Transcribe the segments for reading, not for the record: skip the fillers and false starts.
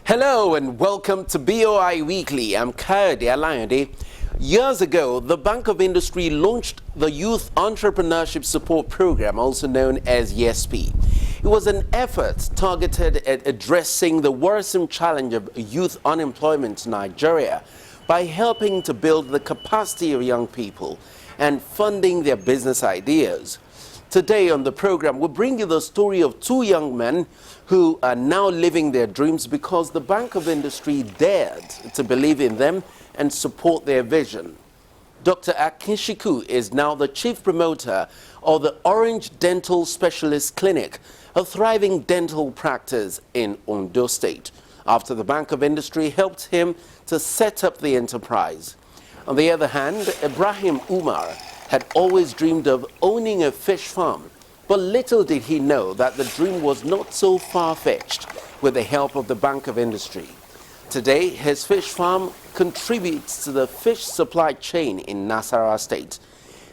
Hello and welcome to BOI Weekly. I'm Kayode Alayande. Years ago, the Bank of Industry launched the Youth Entrepreneurship Support Program, also known as YESP. It was an effort targeted at addressing the worrisome challenge of youth unemployment in Nigeria by helping to build the capacity of young people and funding their business ideas. Today on the program, we'll bring you the story of two young men who are now living their dreams because the Bank of Industry dared to believe in them and support their vision. Dr. Akinshiku is now the chief promoter of the Orange Dental Specialist Clinic, a thriving dental practice in Ondo State, after the Bank of Industry helped him to set up the enterprise. On the other hand, Ibrahim Umar had always dreamed of owning a fish farm, but little did he know that the dream was not so far-fetched with the help of the Bank of Industry. Today, his fish farm contributes to the fish supply chain in Nasarawa State.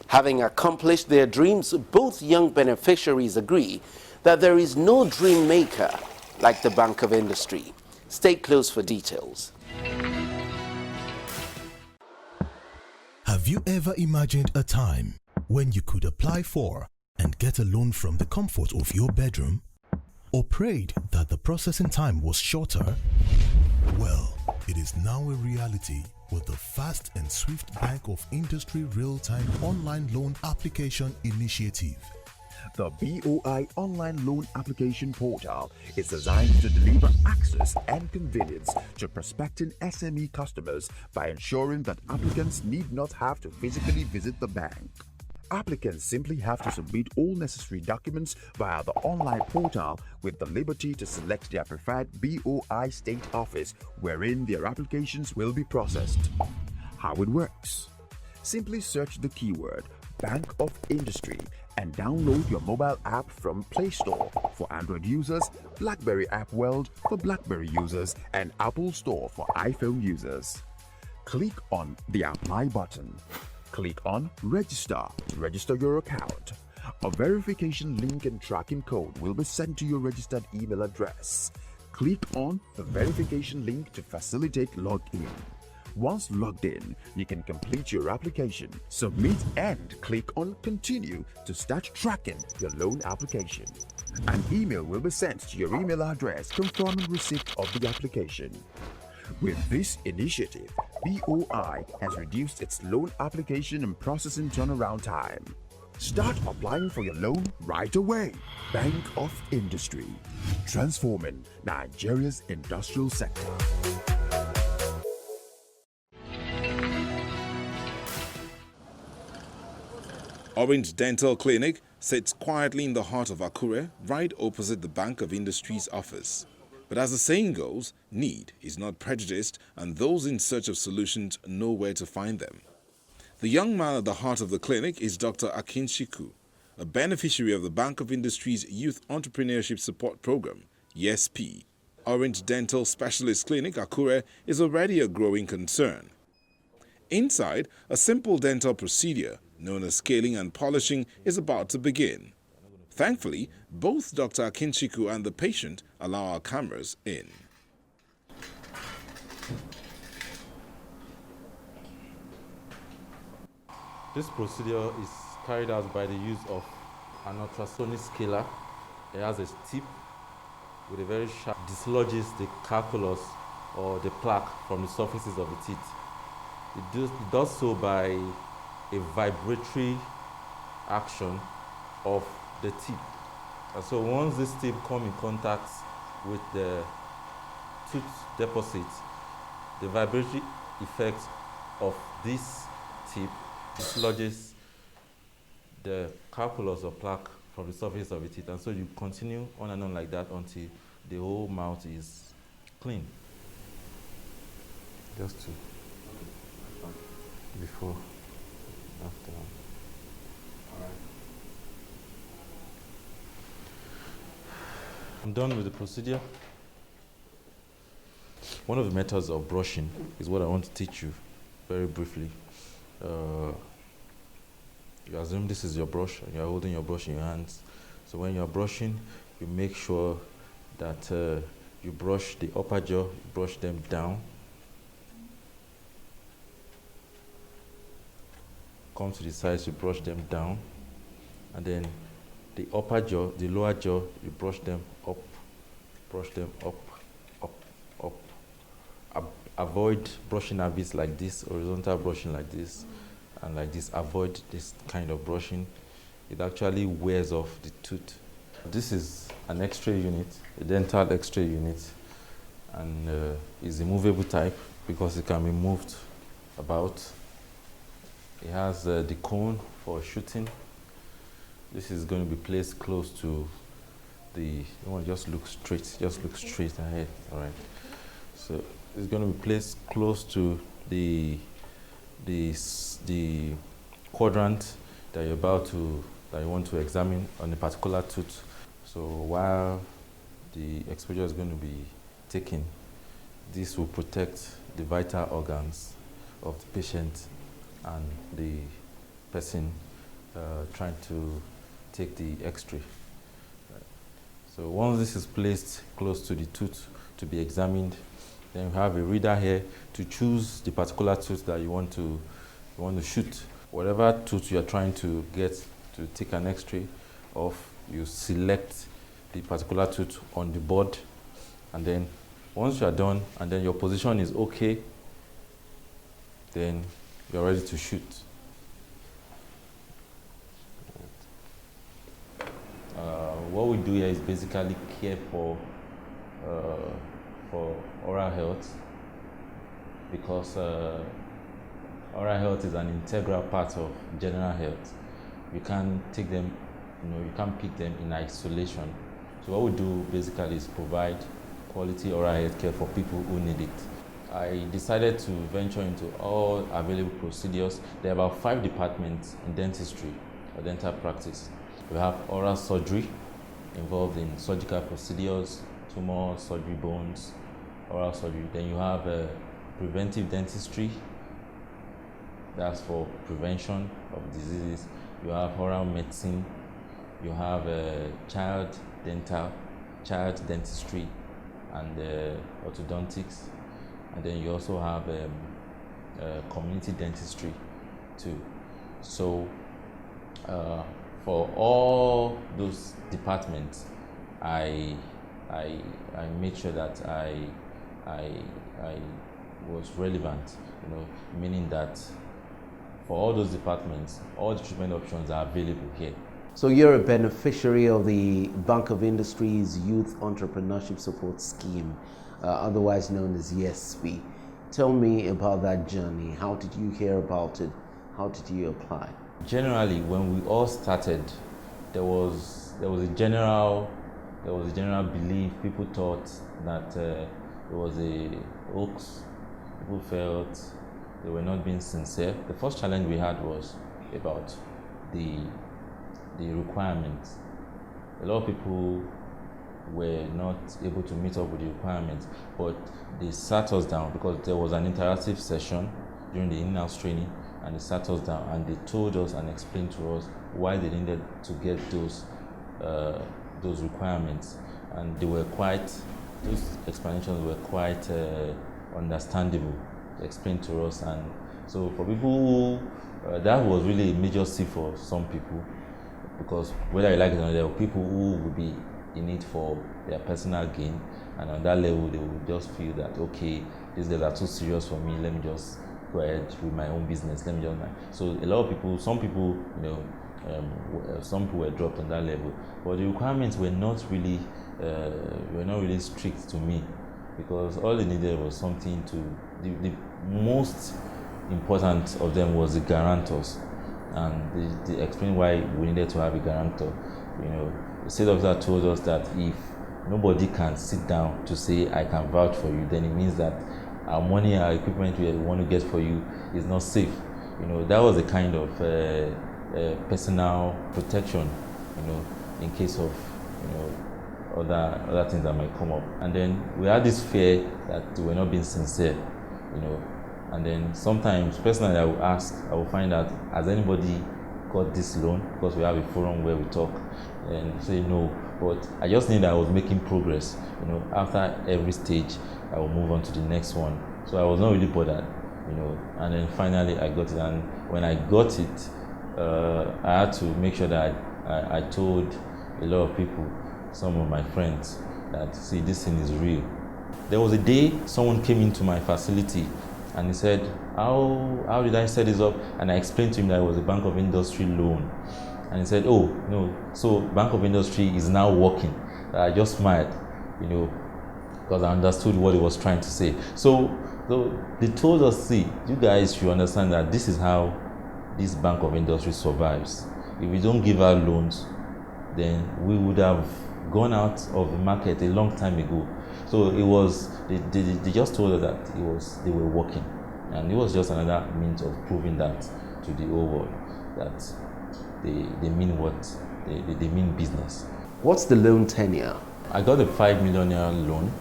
Having accomplished their dreams, both young beneficiaries agree that there is no dream maker like the Bank of Industry. Stay close for details. Have you ever imagined a time when you could apply for and get a loan from the comfort of your bedroom? Or prayed that the processing time was shorter? Well, it is now a reality with the fast and swift Bank of Industry real-time online loan application initiative. The BOI Online Loan Application Portal is designed to deliver access and convenience to prospecting SME customers by ensuring that applicants need not have to physically visit the bank. Applicants simply have to submit all necessary documents via the online portal with the liberty to select their preferred BOI state office wherein their applications will be processed. How it works? Simply search the keyword Bank of Industry and download your mobile app from Play Store for Android users, BlackBerry App World for BlackBerry users, and Apple Store for iPhone users. Click on the Apply button. Click on Register to register your account. A verification link and tracking code will be sent to your registered email address. Click on the verification link to facilitate login. Once logged in, you can complete your application, submit, and click on Continue to start tracking your loan application. An email will be sent to your email address confirming receipt of the application. With this initiative, BOI has reduced its loan application and processing turnaround time. Start applying for your loan right away. Bank of Industry, transforming Nigeria's industrial sector. Orange Dental Clinic sits quietly in the heart of Akure, right opposite the Bank of Industry's office. But as the saying goes, need is not prejudiced, and those in search of solutions know where to find them. The young man at the heart of the clinic is Dr. Akinshiku, a beneficiary of the Bank of Industry's Youth Entrepreneurship Support Program, YESP. Orange Dental Specialist Clinic, Akure, is already a growing concern. Inside, a simple dental procedure known as scaling and polishing is about to begin. Thankfully, both Dr. Akinshiku and the patient allow our cameras in. This procedure is carried out by the use of an ultrasonic scaler. It has a tip with a very sharp, dislodges the calculus or the plaque from the surfaces of the teeth. It does so by a vibratory action of the tip. And so once this tip comes in contact with the tooth deposit, the vibratory effect of this tip dislodges the calculus or plaque from the surface of the teeth. And so you continue on and on like that until the whole mouth is clean. Just to before, after. I'm done with the procedure. One of the methods of brushing is what I want to teach you very briefly. You assume this is your brush and you're holding your brush in your hands. So when you're brushing, you make sure that you brush the upper jaw, you brush them down. Come to the sides, you brush them down. And then the upper jaw, the lower jaw, you brush them up, up. Avoid brushing habits like this, horizontal brushing like this, and like this. Avoid this kind of brushing. It actually wears off the tooth. This is an X-ray unit, a dental X-ray unit, and it's a movable type because it can be moved about. It has the cone for shooting. This is going to be placed close to the, you want to just look straight ahead, all right. So it's going to be placed close to the quadrant that you want to examine on a particular tooth. So while the exposure is going to be taken, this will protect the vital organs of the patient and the person trying to take the X-ray. So once this is placed close to the tooth to be examined, then you have a reader here to choose the particular tooth that you want to shoot. Whatever tooth you are trying to get to take an X-ray of, you select the particular tooth on the board, and then once you are done and then your position is okay, then you're ready to shoot. What we do here is basically care for oral health, because oral health is an integral part of general health. You can't take them, you can't pick them in isolation. So what we do basically is provide quality oral health care for people who need it. I decided to venture into all available procedures. There are about 5 departments in dentistry or dental practice. We have oral surgery, involved in surgical procedures, tumor surgery, bones, oral surgery. Then you have preventive dentistry, that's for prevention of diseases. You have oral medicine, you have child dentistry, and orthodontics, and then you also have community dentistry too. So for all those departments, I made sure that I was relevant, meaning that for all those departments, all the treatment options are available here. So you're a beneficiary of the Bank of Industry's Youth Entrepreneurship Support Scheme, otherwise known as YESP. Tell me about that journey. How did you hear about it? How did you apply? Generally, when we all started, there was a general belief. People thought that it was a hoax. People felt they were not being sincere. The first challenge we had was about the requirements. A lot of people were not able to meet up with the requirements, but they sat us down because there was an interactive session during the in-house training, and they sat us down and they told us and explained to us why they needed to get those requirements, and those explanations were quite understandable. They explained to us, and so for people who, that was really a major C for some people, because whether you like it or not, there were people who would be in it for their personal gain, and on that level they would just feel that, okay, these guys are too serious for me, let me just go ahead with my own business, so a lot of people, some people, some people were dropped on that level, but the requirements were not really strict to me, because all they needed was something to, the most important of them was the guarantors, and they explained why we needed to have a guarantor. The state officer told us that if nobody can sit down to say I can vouch for you, then it means that our money, our equipment we want to get for you is not safe. That was a kind of personal protection, in case of other things that might come up. And then we had this fear that we were not being sincere, and then sometimes personally I will find out, has anybody got this loan? Because we have a forum where we talk, and say no, but I just knew that I was making progress. You know, after every stage, I will move on to the next one. So I was not really bothered, you know. And then finally, I got it. And when I got it, I had to make sure that I told a lot of people, some of my friends, that see, this thing is real. There was a day someone came into my facility and he said, how did I set this up? And I explained to him that it was a Bank of Industry loan. And he said, oh, no, so Bank of Industry is now working. I just smiled, you know, because I understood what he was trying to say. So they told us, see, you guys should understand that this is how this Bank of Industry survives. If we don't give out loans, then we would have gone out of the market a long time ago. So it was, they just told us that they were working. And it was just another means of proving that to the whole world, that they mean what, they mean business. What's the loan tenure? I got a 5 million naira loan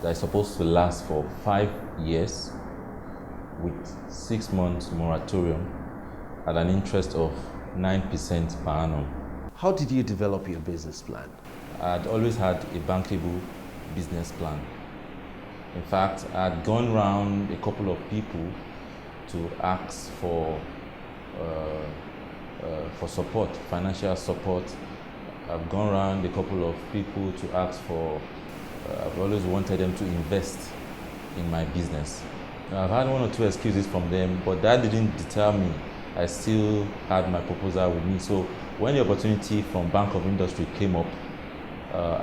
that is supposed to last for 5 years with 6 months moratorium at an interest of 9% per annum. How did you develop your business plan? I'd always had a bankable business plan. In fact, I'd gone around a couple of people to ask for support, financial support. I've gone around a couple of people to ask for, I've always wanted them to invest in my business. I've had 1 or 2 excuses from them, but that didn't deter me. I still had my proposal with me. So when the opportunity from Bank of Industry came up,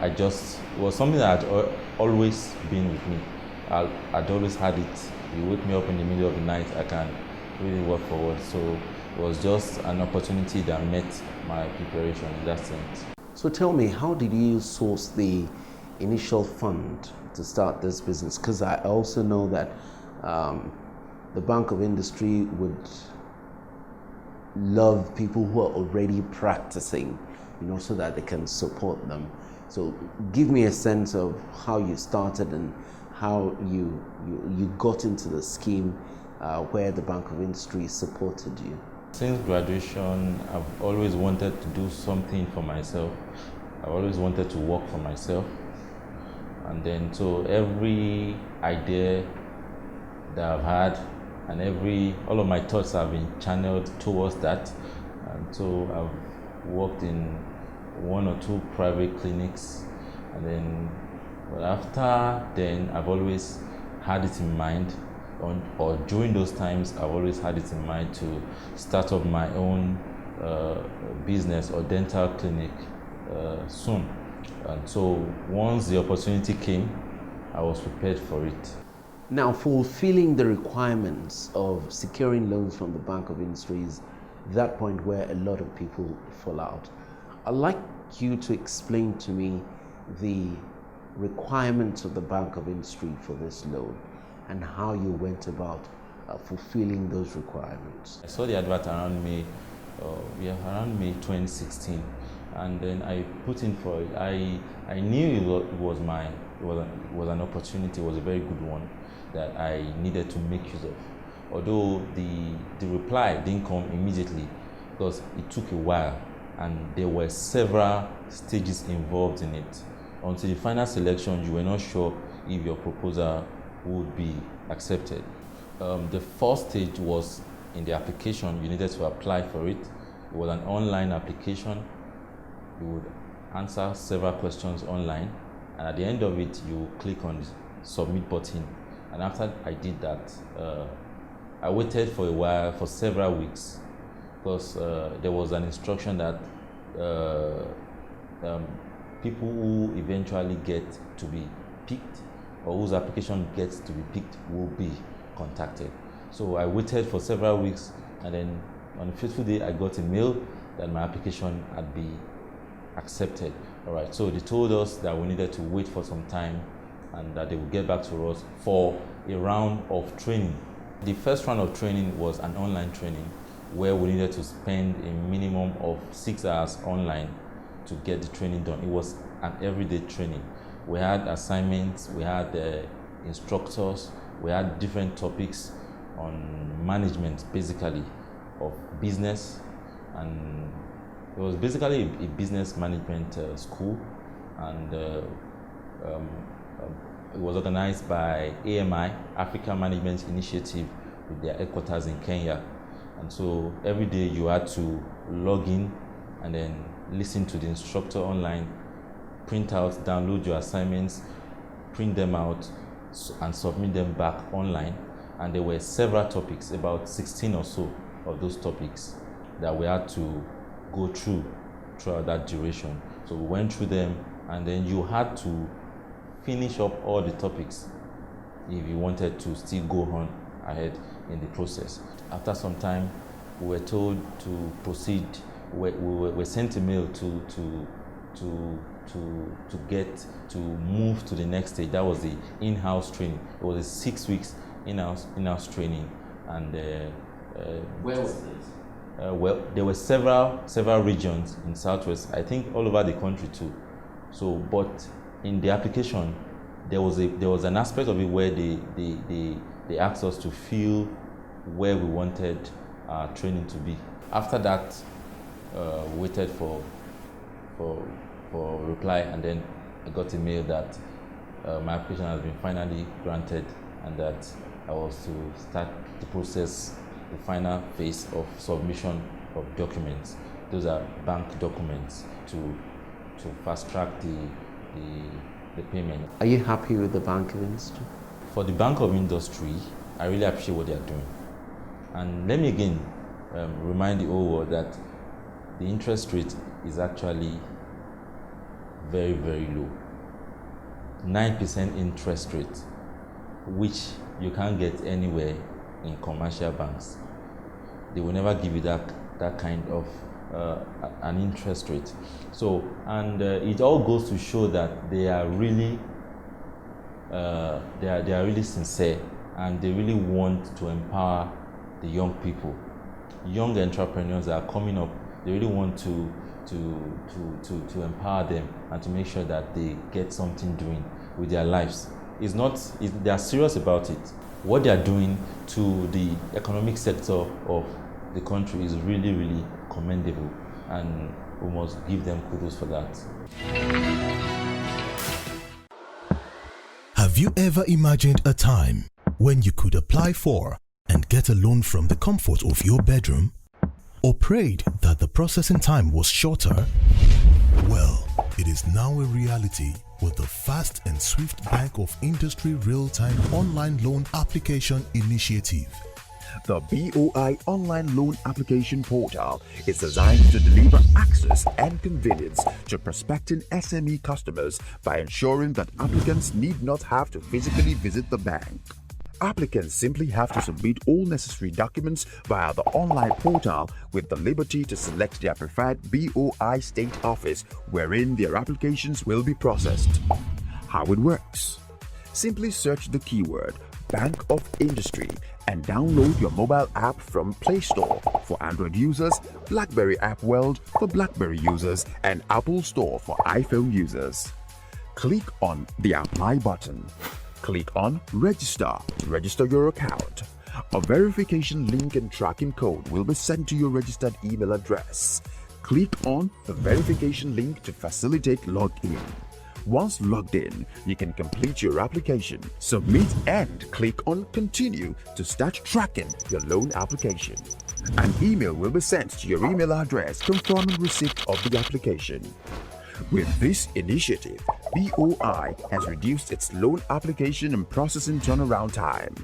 it was something that had always been with me. I'd always had it. You wake me up in the middle of the night, I can really work forward. So it was just an opportunity that met my preparation in that sense. So tell me, how did you source the initial fund to start this business? Because I also know that the Bank of Industry would love people who are already practicing, you know, so that they can support them. So give me a sense of how you started and how you got into the scheme where the Bank of Industry supported you. Since graduation, I've always wanted to do something for myself. I've always wanted to work for myself. And then, so every idea that I've had and all of my thoughts have been channeled towards that. And so I've worked in 1 or 2 private clinics. And then, but after then, I've always had it in mind, or during those times, I've always had it in mind to start up my own business or dental clinic soon. And so once the opportunity came, I was prepared for it. Now, fulfilling the requirements of securing loans from the Bank of Industry is that point where a lot of people fall out. I'd like you to explain to me the requirements of the Bank of Industry for this loan and how you went about fulfilling those requirements. I saw the advert around May 2016, and then I put in for it. I knew it was an opportunity, it was a very good one that I needed to make use of. Although the reply didn't come immediately because it took a while and there were several stages involved in it. Until the final selection, you were not sure if your proposal would be accepted. The first stage was in the application. You needed to apply for it. It was an online application. You would answer several questions online, and at the end of it, you click on the submit button. And after I did that, I waited for a while, for several weeks, because there was an instruction that people who eventually get to be picked, or whose application gets to be picked, will be contacted. So I waited for several weeks, and then on a fateful day, I got a mail that my application had been accepted. All right, so they told us that we needed to wait for some time and that they would get back to us for a round of training. The first round of training was an online training where we needed to spend a minimum of 6 hours online to get the training done. It was an everyday training. We had assignments, we had instructors, we had different topics on management, basically, of business and It was basically a business management school, and it was organized by AMI, Africa Management Initiative, with their headquarters in Kenya. And so every day you had to log in and then listen to the instructor online, print out, download your assignments, print them out, and submit them back online. And there were several topics, about 16 or so of those topics that we had to go throughout that duration. So we went through them, and then you had to finish up all the topics if you wanted to still go on ahead in the process. After some time, we were told to proceed. We were sent a mail to move to the next stage. That was the in-house training. It was a 6 weeks in-house training. And where was this? Well, there were several regions in Southwest. I think all over the country too. So, but in the application, there was an aspect of it where they asked us to fill where we wanted our training to be. After that, waited for reply, and then I got a mail that my application has been finally granted, and that I was to start the process, the final phase of submission of documents. Those are bank documents to fast track the payment. Are you happy with the Bank of Industry? For the Bank of Industry, I really appreciate what they are doing. And let me again remind the whole world that the interest rate is actually very, very low. 9% interest rate, which you can't get anywhere in commercial banks. They will never give you that kind of an interest rate. So, and it all goes to show that they are really they are really sincere, and they really want to empower the young people, young entrepreneurs that are coming up. They really want to empower them and to make sure that they get something doing with their lives. They are serious about it. What they are doing to the economic sector of the country is really, really commendable, and we must give them kudos for that. Have you ever imagined a time when you could apply for and get a loan from the comfort of your bedroom? Or prayed that the processing time was shorter? Well, it is now a reality with the fast and swift Bank of Industry real-time online loan application initiative. The BOI online loan application portal is designed to deliver access and convenience to prospecting SME customers by ensuring that applicants need not have to physically visit the bank. Applicants simply have to submit all necessary documents via the online portal, with the liberty to select their preferred BOI state office wherein their applications will be processed. How it works? Simply search the keyword Bank of Industry and download your mobile app from Play Store for Android users, BlackBerry App World for BlackBerry users, and Apple Store for iPhone users. Click on the Apply button. Click on Register to register your account. A verification link and tracking code will be sent to your registered email address. Click on the verification link to facilitate login. Once logged in, you can complete your application, submit, and click on Continue to start tracking your loan application. An email will be sent to your email address confirming receipt of the application. With this initiative, BOI has reduced its loan application and processing turnaround time.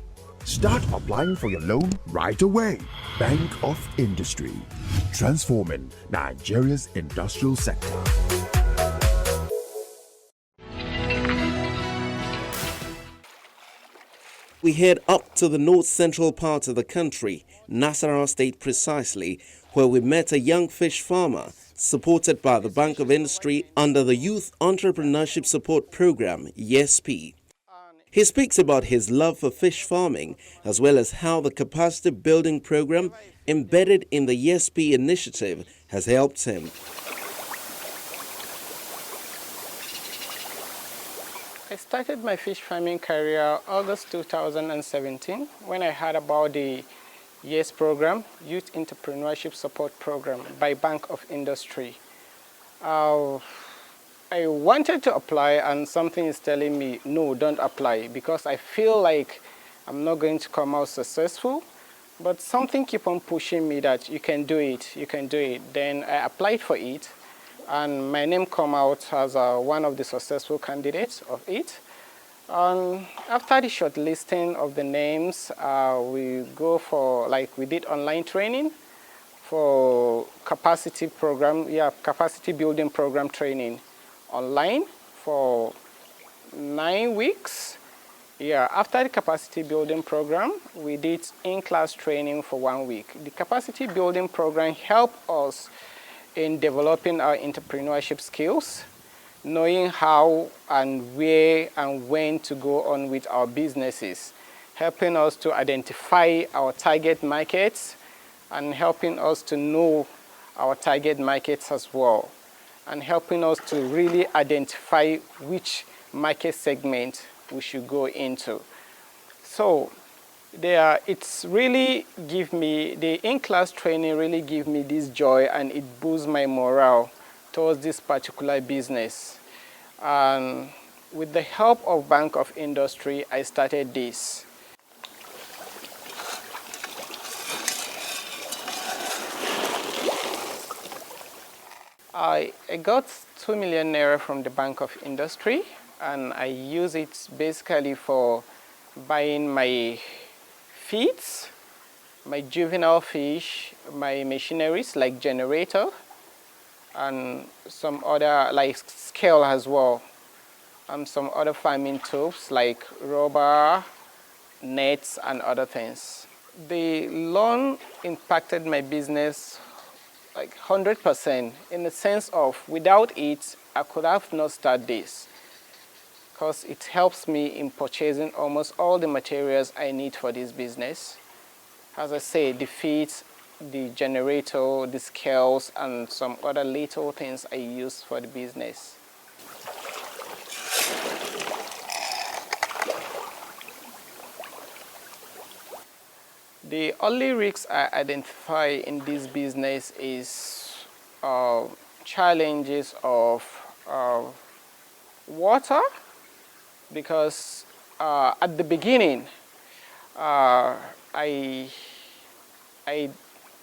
Start applying for your loan right away. Bank of Industry, transforming Nigeria's industrial sector. We head up to the north-central part of the country, Nasarawa State precisely, where we met a young fish farmer supported by the Bank of Industry under the Youth Entrepreneurship Support Program, YESP. He speaks about his love for fish farming, as well as how the capacity building program embedded in the YESP initiative has helped him. I started my fish farming career August 2017 when I heard about the YES program, Youth Entrepreneurship Support Program by Bank of Industry. I wanted to apply and something is telling me, no, don't apply, because I feel like I'm not going to come out successful. But something keep on pushing me that you can do it, you can do it. Then I applied for it and my name come out as one of the successful candidates of it. After the shortlisting of the names, we go for, we did online training for capacity building program training online for 9 weeks. After the capacity building program, we did in-class training for 1 week. The capacity building program helped us in developing our entrepreneurship skills, knowing how and where and when to go on with our businesses, helping us to identify our target markets and helping us to know our target markets as well, and helping us to really identify which market segment we should go into. So it's really give me, the in-class training really give me this joy and it boosts my morale towards this particular business. And with the help of Bank of Industry, I started this. I got 2 million naira from the Bank of Industry and I use it basically for buying my feeds, my juvenile fish, my machineries like generator, and some other like scale as well, and some other farming tools like rubber, nets, and other things. The loan impacted my business like 100% in the sense of without it, I could have not started this, because it helps me in purchasing almost all the materials I need for this business. As I say, the feeds, the generator, the scales, and some other little things I use for the business. The only risks I identify in this business is challenges of water, because at the beginning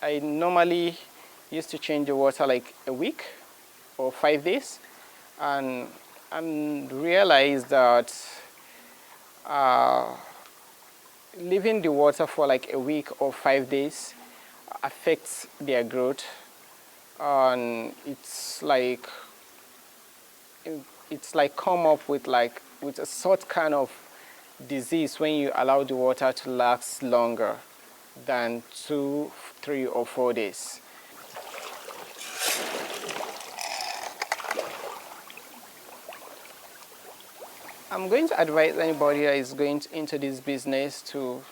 I normally used to change the water like a week or 5 days, and realized that leaving the water for like a week or 5 days affects their growth, and it's like come up with a sort kind of disease when you allow the water to last longer than 2, 3, or 4 days. I'm going to advise anybody that is going into this business to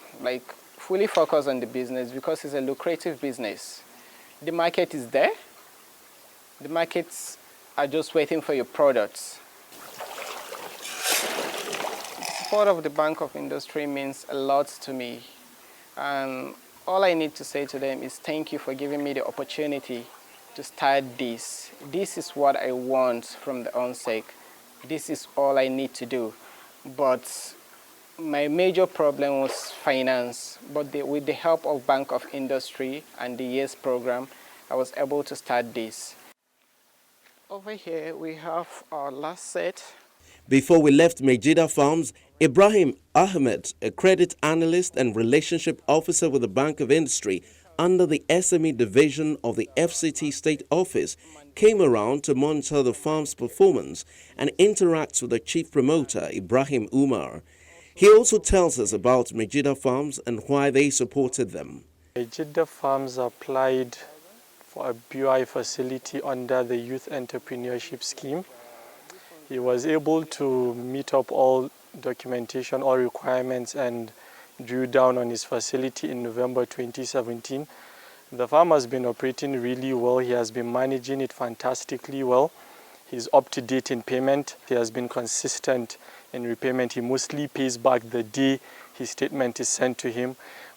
fully focus on the business, because it's a lucrative business. The market is there. The markets are just waiting for your products. The support of the Bank of Industry means a lot to me. And all I need to say to them is thank you for giving me the opportunity to start this. This is what I want from the onset. This is all I need to do. But my major problem was finance. But with the help of Bank of Industry and the YES program, I was able to start this. Over here we have our last set. Before we left Mejida Farms, Ibrahim Ahmed, a credit analyst and relationship officer with the Bank of Industry under the SME division of the FCT State Office, came around to monitor the farm's performance and interact with the chief promoter, Ibrahim Umar. He also tells us about Mejida Farms and why they supported them. Mejida Farms applied for a BOI facility under the Youth Entrepreneurship Scheme. He was able to meet up all documentation, all requirements, and drew down on his facility in November 2017. The farm has been operating really well. He has been managing it fantastically well. He's up to date in payment. He has been consistent in repayment. He mostly pays back the day his statement is sent to him.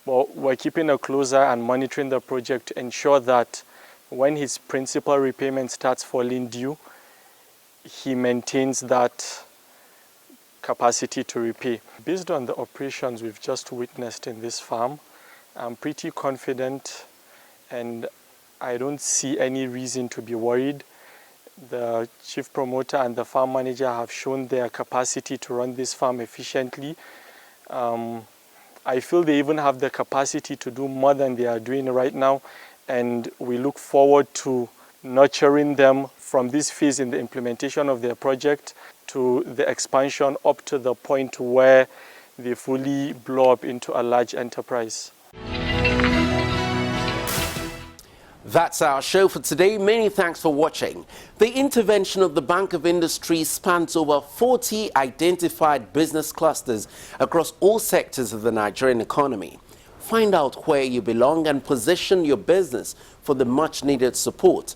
But we're keeping a close eye and monitoring the project to ensure that when his principal repayment starts falling due, he maintains that capacity to repay. Based on the operations we've just witnessed in this farm, I'm pretty confident and I don't see any reason to be worried. The chief promoter and the farm manager have shown their capacity to run this farm efficiently. I feel they even have the capacity to do more than they are doing right now, and we look forward to nurturing them from this phase in the implementation of their project to the expansion up to the point where they fully blow up into a large enterprise. That's our show for today. Many thanks for watching. The intervention of the Bank of Industry spans over 40 identified business clusters across all sectors of the Nigerian economy. Find out where you belong and position your business for the much-needed support.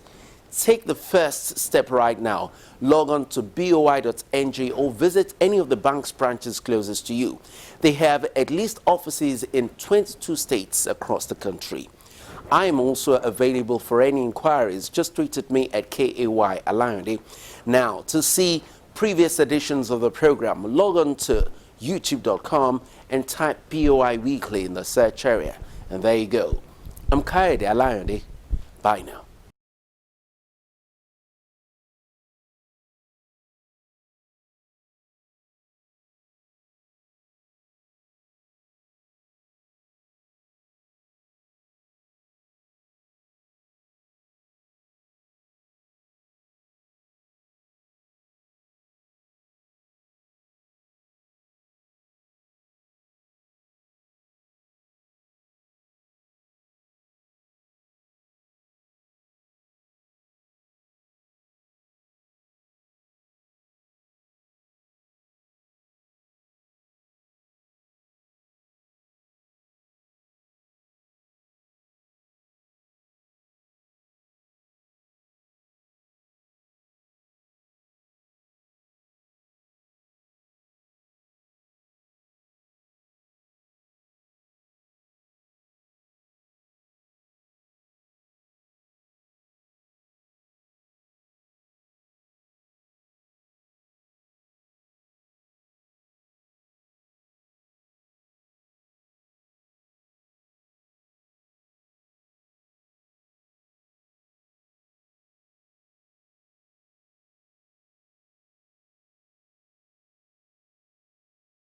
Take the first step right now. Log on to boi.ng or visit any of the bank's branches closest to you. They have at least offices in 22 states across the country. I am also available for any inquiries. Just tweet at me at KAY Alayande. Now, to see previous editions of the program, log on to youtube.com and type BOI Weekly in the search area. And there you go. I'm Kayode Alayande. Bye now.